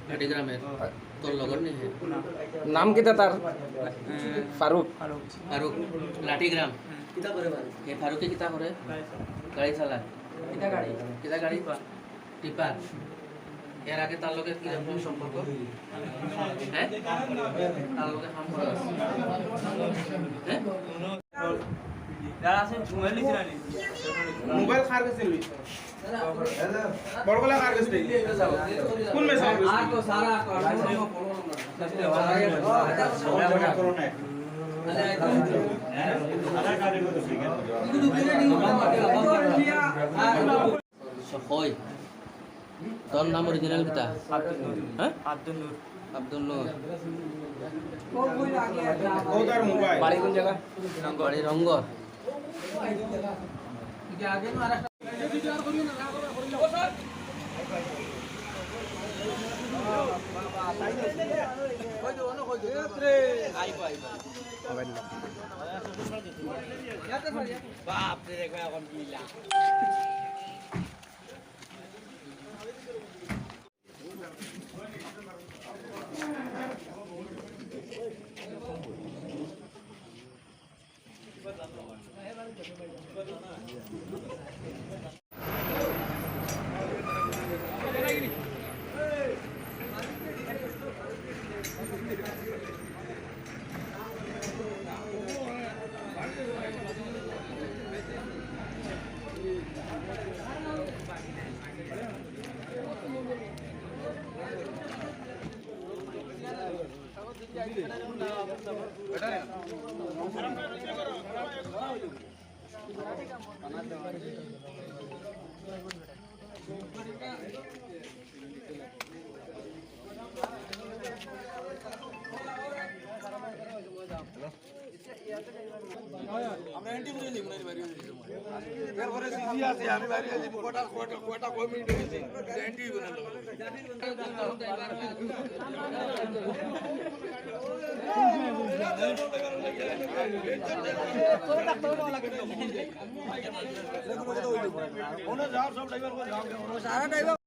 লাঠি গ্রামের তোর লগর নেই হে নাম কিতা তার? ফারুক। ফারুক লাঠি গ্রাম হে ফারুকে কিতা করে গাড়ি চালায় কিতা গাড়ি টিপার এর আগে তার লগে কি রকম সম্পর্ক হ্যাঁ তার লগে সম্পর্ক হ্যাঁ মোবাইল খার গেছে লই বড়গলা খার গেছে কোন মেসা আর তো সারা করোনা হয় তোর নাম অরিজিনাল কিতা হ্যাঁ আব্দুল নূর ওদার মোবাইল বাড়ি কোন জায়গা? বাড়ি রঙ্গর আমরা এন্টি করে নিব না বাইরে এরপরে সিজি আছে আমি বাইরে যাব কোটা কয় মিনিট হইছে এন্টি করে নাও ওনা যাও সব ড্রাইভার को যাও সারা ড্রাইভার